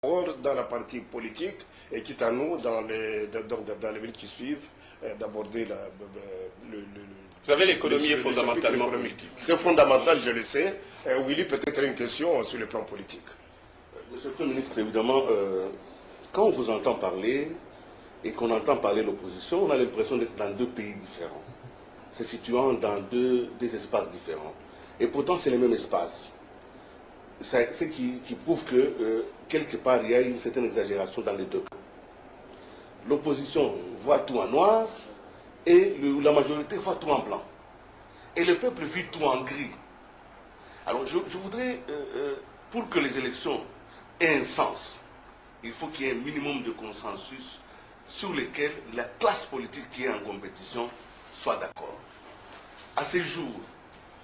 dans la partie politique et quitte à nous, dans les minutes qui suivent, d'aborder Vous savez, l'économie est fondamentalement politique. C'est fondamental, je le sais. Willy, peut-être une question sur le plan politique. Monsieur le Premier ministre, évidemment, quand on vous entend parler et qu'on entend parler l'opposition, on a l'impression d'être dans deux pays différents, se situant dans des espaces différents. Et pourtant, c'est les mêmes espaces. Ce qui prouve que, quelque part, il y a une certaine exagération dans les deux cas. L'opposition voit tout en noir et la majorité voit tout en blanc. Et le peuple vit tout en gris. Alors, je voudrais, pour que les élections aient un sens, il faut qu'il y ait un minimum de consensus sur lequel la classe politique qui est en compétition soit d'accord. À ce jour,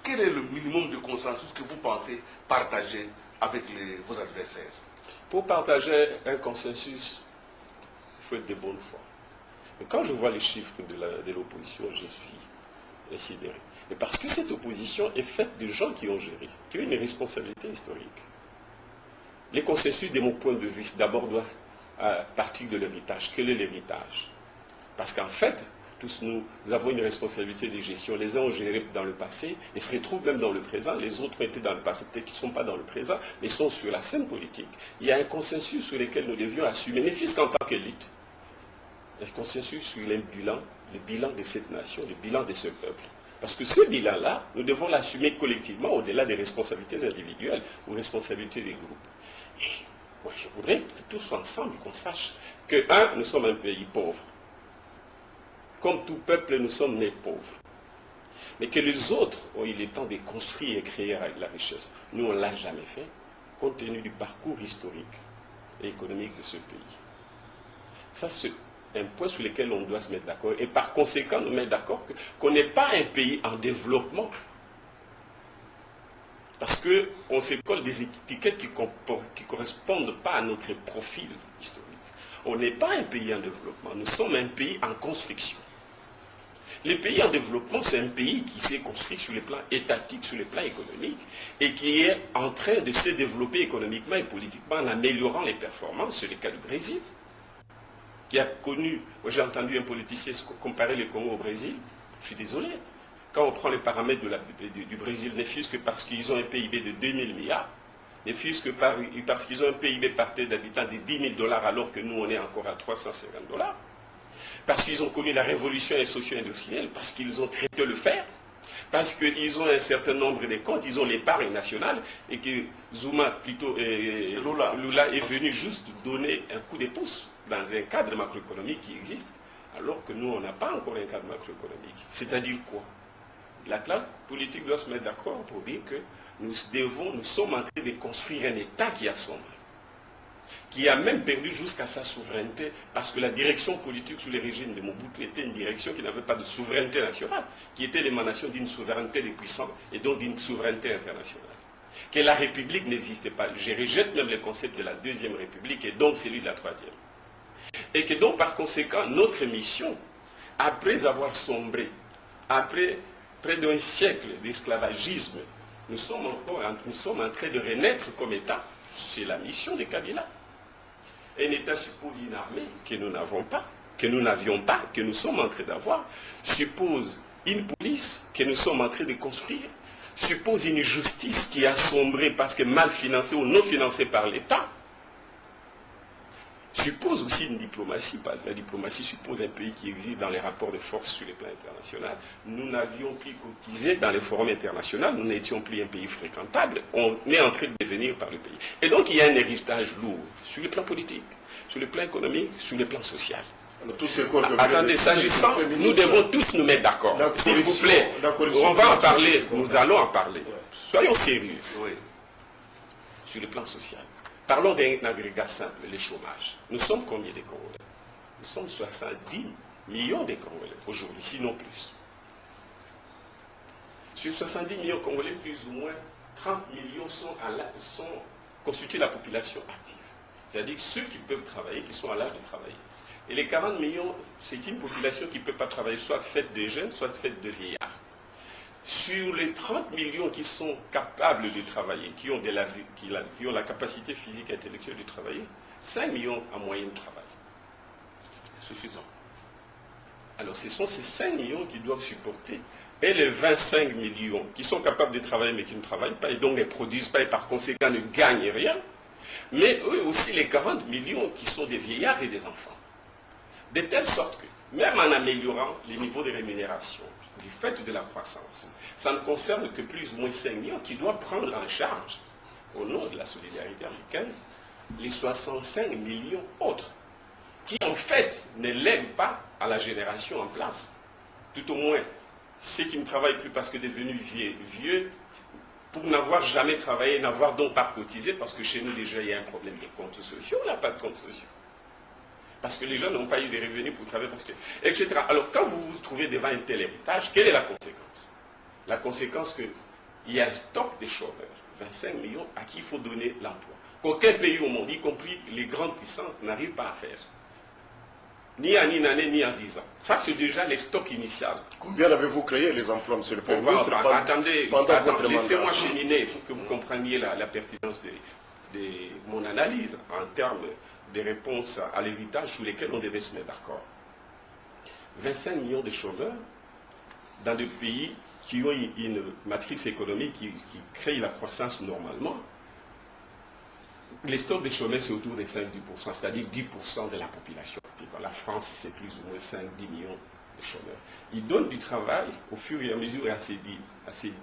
quel est le minimum de consensus que vous pensez partager avec vos adversaires? Pour partager un consensus, il faut être de bonne foi. Mais quand je vois les chiffres de l'opposition, je suis sidéré. Et parce que cette opposition est faite de gens qui ont géré, qui ont une responsabilité historique. Les consensus, de mon point de vue, d'abord doivent partir de l'héritage. Quel est l'héritage? Parce qu'en fait, tous nous avons une responsabilité de gestion. Les uns ont géré dans le passé et se retrouvent même dans le présent. Les autres ont été dans le passé, peut-être qu'ils ne sont pas dans le présent, mais sont sur la scène politique. Il y a un consensus sur lequel nous devions assumer, ne fût-ce qu'en tant qu'élite. Un consensus sur le bilan de cette nation, le bilan de ce peuple. Parce que ce bilan-là, nous devons l'assumer collectivement au-delà des responsabilités individuelles ou responsabilités des groupes. Et moi, je voudrais que tous ensemble, qu'on sache que, nous sommes un pays pauvre. Comme tout peuple, nous sommes nés pauvres. Mais que les autres ont eu le temps de construire et créer la richesse. Nous, on ne l'a jamais fait, compte tenu du parcours historique et économique de ce pays. Ça, c'est un point sur lequel on doit se mettre d'accord. Et par conséquent, nous mettre d'accord qu'on n'est pas un pays en développement. Parce qu'on se colle des étiquettes qui ne correspondent pas à notre profil historique. On n'est pas un pays en développement, nous sommes un pays en construction. Les pays en développement, c'est un pays qui s'est construit sur le plan étatique, sur le plan économique, et qui est en train de se développer économiquement et politiquement en améliorant les performances. C'est le cas du Brésil, qui a connu, moi j'ai entendu un politicien comparer le Congo au Brésil, je suis désolé. Quand on prend les paramètres du Brésil, ne fût-ce que parce qu'ils ont un PIB de 2000 milliards, ne fût-ce que parce qu'ils ont un PIB par tête d'habitant de 10 000 $ alors que nous on est encore à 350 $. Parce qu'ils ont connu la révolution socio-industrielle, parce qu'ils ont traité le fer, parce qu'ils ont un certain nombre de comptes, ils ont l'épargne nationale, et que Zuma, plutôt, Lula est venu juste donner un coup de pouce dans un cadre macroéconomique qui existe, alors que nous, on n'a pas encore un cadre macroéconomique. C'est-à-dire quoi? La classe politique doit se mettre d'accord pour dire que nous sommes en train de construire un État qui a sombré, qui a même perdu jusqu'à sa souveraineté, parce que la direction politique sous le régime de Mobutu était une direction qui n'avait pas de souveraineté nationale, qui était l'émanation d'une souveraineté des puissants et donc d'une souveraineté internationale. Que la République n'existait pas. Je rejette même le concept de la deuxième République et donc celui de la troisième. Et que donc par conséquent, notre mission, après avoir sombré, après près d'un siècle d'esclavagisme, nous sommes en train de renaître comme État. C'est la mission de Kabila. Un État suppose une armée que nous n'avons pas, que nous n'avions pas, que nous sommes en train d'avoir, suppose une police que nous sommes en train de construire, suppose une justice qui a sombré parce que mal financée ou non financée par l'État, suppose aussi une diplomatie. La diplomatie suppose un pays qui existe dans les rapports de force sur le plan international. Nous n'avions plus cotisé dans les forums internationaux, nous n'étions plus un pays fréquentable, on est en train de devenir par le pays. Et donc il y a un héritage lourd sur le plan politique, sur le plan économique, sur le plan social. Attendez, s'agissant, nous devons tous nous mettre d'accord. S'il vous plaît, on va en parler, nous allons en parler. Soyons sérieux. Oui. Sur le plan social. Parlons d'un agrégat simple, le chômage. Nous sommes combien de Congolais? Nous sommes 70 millions de Congolais aujourd'hui, sinon plus. Sur 70 millions de Congolais, plus ou moins 30 millions constituent la population active. C'est-à-dire ceux qui peuvent travailler, qui sont à l'âge de travailler. Et les 40 millions, c'est une population qui ne peut pas travailler, soit faite de jeunes, soit faite de vieillards. Sur les 30 millions qui sont capables de travailler, qui ont la capacité physique et intellectuelle de travailler, 5 millions en moyenne travaillent. Suffisant. Alors ce sont ces 5 millions qui doivent supporter, et les 25 millions qui sont capables de travailler mais qui ne travaillent pas, et donc ne produisent pas et par conséquent ne gagnent rien, mais eux aussi les 40 millions qui sont des vieillards et des enfants. De telle sorte que, même en améliorant les niveaux de rémunération, du fait de la croissance, ça ne concerne que plus ou moins 5 millions qui doivent prendre en charge, au nom de la solidarité africaine, les 65 millions autres, qui en fait ne lèguent pas à la génération en place. Tout au moins, ceux qui ne travaillent plus parce que devenus vieux, pour n'avoir jamais travaillé, n'avoir donc pas cotisé, parce que chez nous déjà il y a un problème de comptes sociaux, on n'a pas de comptes sociaux. Parce que les gens n'ont pas eu des revenus pour travailler, parce que, etc. Alors quand vous vous trouvez devant un tel héritage, quelle est la conséquence? La conséquence qu'il y a un stock de chômeurs, 25 millions à qui il faut donner l'emploi. Qu'aucun pays au monde, y compris les grandes puissances, n'arrive pas à faire. Ni en une année, ni en 10 ans. Ça, c'est déjà les stocks initiaux. Combien avez-vous créé les emplois, M. le Premier ministre? Attendez, laissez-moi cheminer pour que vous compreniez la pertinence de mon analyse en termes de réponses à l'héritage sur lesquels on devait se mettre d'accord. 25 millions de chômeurs dans des pays qui ont une matrice économique qui crée la croissance normalement. Les stocks de chômeurs, c'est autour de 5-10%, c'est-à-dire 10% de la population active. La France, c'est plus ou moins 5-10 millions de chômeurs. Ils donnent du travail au fur et à mesure à ces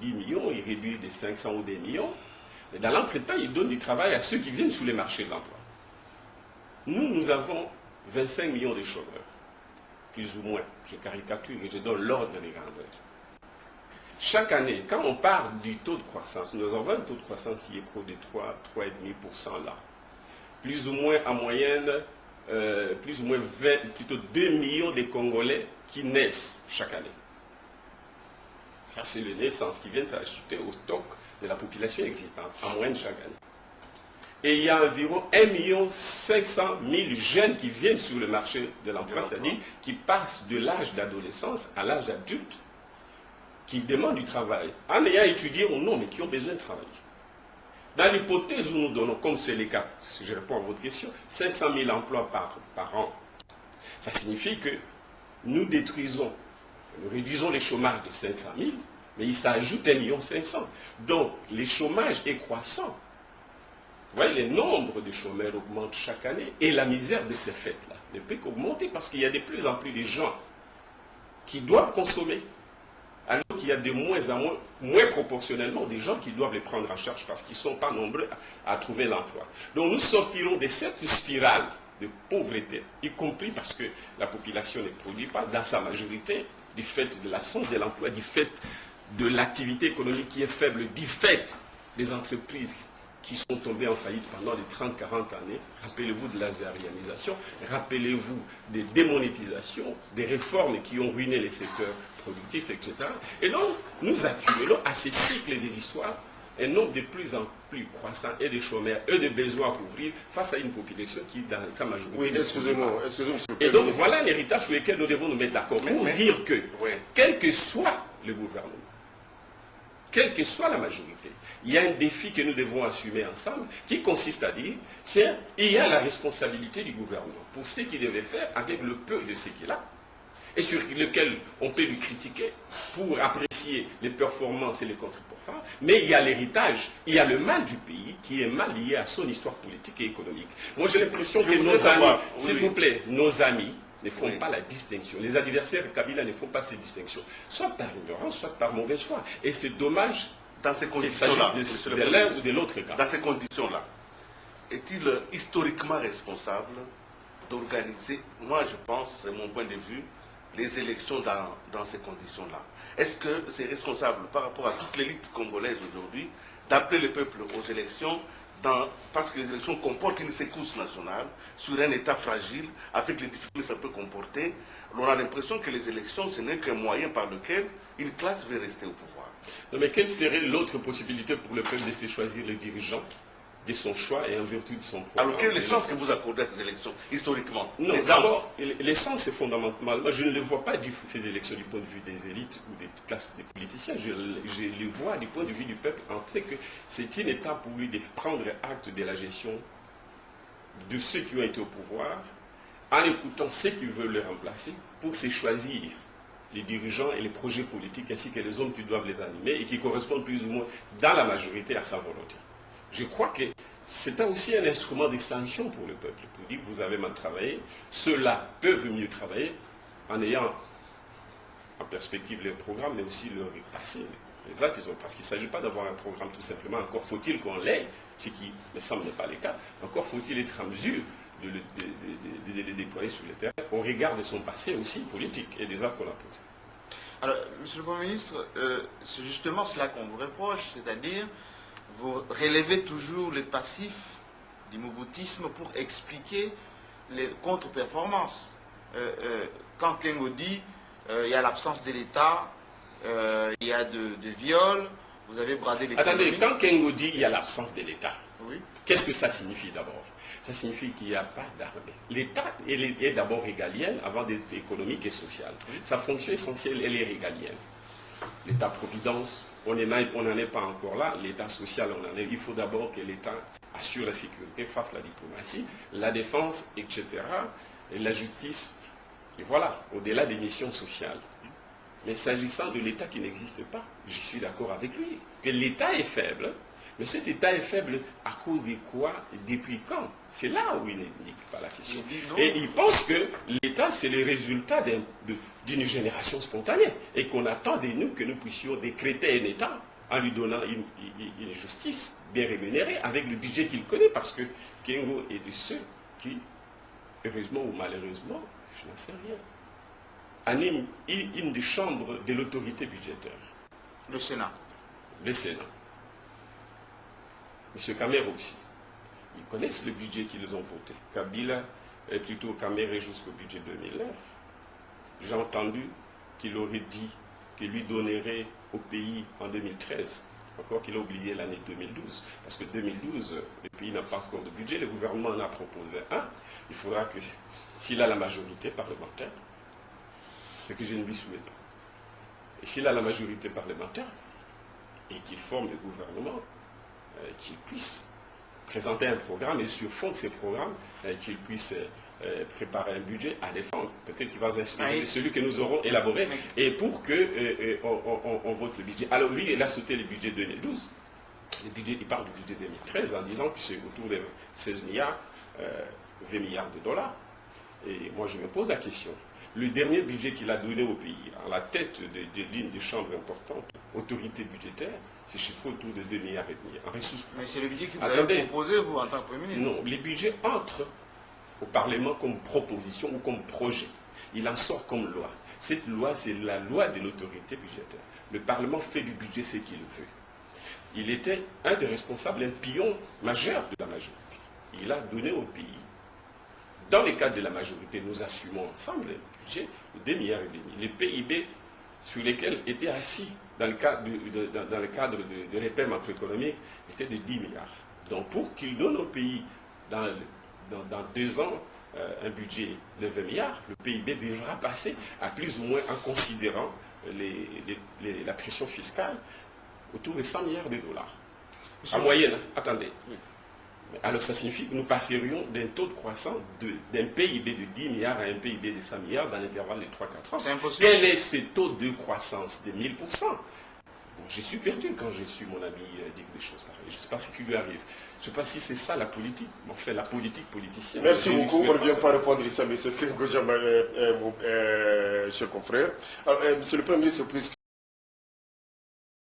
10 millions, ils réduisent des 500 ou des millions. Mais dans l'entretemps, ils donnent du travail à ceux qui viennent sur les marchés de l'emploi. Nous avons 25 millions de chômeurs, plus ou moins. Je caricature et je donne l'ordre des grandeurs. Chaque année, quand on parle du taux de croissance, nous avons un taux de croissance qui est proche de 3,5% là. Plus ou moins en moyenne, plus ou moins 2 millions de Congolais qui naissent chaque année. Ça, c'est les naissances qui viennent s'ajouter au stock de la population existante, en moyenne chaque année. Et il y a environ 1 500 000 jeunes qui viennent sur le marché de l'emploi, c'est-à-dire qui passent de l'âge d'adolescence à l'âge adulte, qui demandent du travail, en ayant étudié ou non, mais qui ont besoin de travailler. Dans l'hypothèse où nous donnons, comme c'est le cas, si je réponds à votre question, 500 000 emplois par an, ça signifie que nous réduisons les chômages de 500 000, mais il s'ajoute 1 500 000. Donc, le chômage est croissant. Vous voyez, le nombre de chômeurs augmente chaque année et la misère de ces fêtes-là ne peut qu'augmenter parce qu'il y a de plus en plus de gens qui doivent consommer. Alors qu'il y a de moins en moins proportionnellement des gens qui doivent les prendre en charge parce qu'ils ne sont pas nombreux à trouver l'emploi. Donc nous sortirons de cette spirale de pauvreté, y compris parce que la population ne produit pas dans sa majorité, du fait de l'absence de l'emploi, du fait de l'activité économique qui est faible, du fait des entreprises qui sont tombées en faillite pendant les 30-40 années. Rappelez-vous de l'azérianisation, rappelez-vous des démonétisations, des réformes qui ont ruiné les secteurs productifs, etc. Et donc, nous accumulons à ces cycles de l'histoire un nombre de plus en plus croissant et de chômeurs et de besoins à couvrir face à une population qui, dans sa majorité... Oui, excusez-moi, et donc, voilà l'héritage sur lequel nous devons nous mettre d'accord pour dire que, quel que soit le gouvernement, quelle que soit la majorité, il y a un défi que nous devons assumer ensemble qui consiste à dire, tiens, il y a la responsabilité du gouvernement pour ce qu'il devait faire avec le peu de ce qu'il a et sur lequel on peut lui critiquer pour apprécier les performances et les contre-performances, mais il y a l'héritage, il y a le mal du pays qui est mal lié à son histoire politique et économique. Moi j'ai l'impression que nos amis, s'il vous plaît, nos amis ne font pas la distinction. Les adversaires de Kabila ne font pas ces distinctions, soit par ignorance, soit par mauvaise foi. Et c'est dommage dans ces conditions-là, de l'un ou de l'autre cas. Dans ces conditions-là, est-il historiquement responsable d'organiser, moi je pense, c'est mon point de vue, les élections dans ces conditions-là? Est-ce que c'est responsable par rapport à toute l'élite congolaise aujourd'hui d'appeler le peuple aux élections parce que les élections comportent une secousse nationale sur un État fragile, avec les difficultés que ça peut comporter? On a l'impression que les élections, ce n'est qu'un moyen par lequel une classe veut rester au pouvoir. Non, mais quelle serait l'autre possibilité pour le peuple de se choisir le dirigeant de son choix et en vertu de son programme. Alors, quel est le sens que vous accordez à ces élections, historiquement? Non, d'abord, l'essence, c'est fondamentalement... Moi, je ne le vois pas, ces élections, du point de vue des élites ou des classes des politiciens. Je les vois du point de vue du peuple entier, que c'est une étape pour lui de prendre acte de la gestion de ceux qui ont été au pouvoir, en écoutant ceux qui veulent le remplacer, pour se choisir les dirigeants et les projets politiques, ainsi que les hommes qui doivent les animer et qui correspondent plus ou moins, dans la majorité, à sa volonté. Je crois que c'est aussi un instrument de sanction pour le peuple, pour dire que vous avez mal travaillé, ceux-là peuvent mieux travailler en ayant en perspective leur programme, mais aussi leur passé, les actes qu'ils ont. Parce qu'il ne s'agit pas d'avoir un programme tout simplement, encore faut-il qu'on l'ait, ce qui ne semble pas le cas, encore faut-il être en mesure de le déployer sur le terrain au regard de son passé aussi politique et des actes qu'on a posés. Alors, Monsieur le Premier ministre, c'est justement cela qu'on vous reproche, c'est-à-dire vous relevez toujours les passifs du mobutisme pour expliquer les contre-performances. Quand Kengo dit il y a l'absence de l'État, il y a de viols, vous avez bradé l'économie. Attendez, quand Kengo dit il y a l'absence de l'État, oui. Qu'est-ce que ça signifie d'abord? Ça signifie qu'il n'y a pas d'armée. L'État est d'abord régalien avant d'être économique et social. Oui. Sa fonction essentielle, elle est régalienne. L'État-providence, on n'en est pas encore là. L'État social, on en est. Il faut d'abord que l'État assure la sécurité, fasse la diplomatie, la défense, etc. Et la justice. Et voilà, au-delà des missions sociales. Mais s'agissant de l'État qui n'existe pas, je suis d'accord avec lui. Que l'État est faible, mais cet État est faible à cause de quoi? Depuis quand? C'est là où il n'est pas la question. Et il pense que l'État, c'est le résultat d'une génération spontanée. Et qu'on attend de nous que nous puissions décréter un État en lui donnant une justice bien rémunérée avec le budget qu'il connaît. Parce que Kengo est de ceux qui, heureusement ou malheureusement, je n'en sais rien, anime une des chambres de l'autorité budgétaire. Le Sénat. Le Sénat. M. Kamere aussi. Ils connaissent le budget qu'ils ont voté. Kabila, et plutôt Kamere jusqu'au budget 2009. J'ai entendu qu'il aurait dit qu'il lui donnerait au pays en 2013. Encore qu'il a oublié l'année 2012. Parce que 2012, le pays n'a pas encore de budget. Le gouvernement en a proposé un. Il faudra que, s'il a la majorité parlementaire, ce que je ne lui souhaite pas. Et s'il a la majorité parlementaire, et qu'il forme le gouvernement, qu'il puisse présenter un programme et sur fond de ces programmes, qu'il puisse préparer un budget à défendre. Peut-être qu'il va s'inspirer celui que nous aurons élaboré et pour qu'on vote le budget. Alors lui, il a sauté le budget 2012. Il parle du budget 2013 en disant que c'est autour de 16 milliards, 20 milliards de dollars. Et moi, je me pose la question. Le dernier budget qu'il a donné au pays, à la tête des lignes de chambres importantes, autorité budgétaire, c'est chiffré autour de 2,5 milliards en ressources. Mais c'est le budget que vous avez proposé, vous, en tant que Premier ministre? Non, les budgets entrent au Parlement comme proposition ou comme projet. Il en sort comme loi. Cette loi, c'est la loi de l'autorité budgétaire. Le Parlement fait du budget ce qu'il veut. Il était un des responsables, un pion majeur de la majorité. Il a donné au pays. Dans le cadre de la majorité, nous assumons ensemble un budget de 2,5 milliards. Les PIB sur lesquels étaient assis dans le cadre de repères macroéconomiques étaient de 10 milliards. Donc pour qu'il donne au pays dans 2 ans un budget de 20 milliards, le PIB devra passer à plus ou moins, en considérant la pression fiscale, autour de 100 milliards de dollars. En moyenne, attendez. Oui. Alors ça signifie que nous passerions d'un taux de croissance d'un PIB de 10 milliards à un PIB de 100 milliards dans l'intervalle de 3-4 ans. C'est impossible. Quel est ce taux de croissance de 1000%? Je suis perdu quand je suis mon ami dire des choses pareilles. Je ne sais pas ce qui lui arrive. Je ne sais pas si c'est ça la politique. On fait la politique politicienne. Merci beaucoup. On ne vient pas répondre à ça, mais c'est que cher confrère. Alors, monsieur le Premier ministre, puisque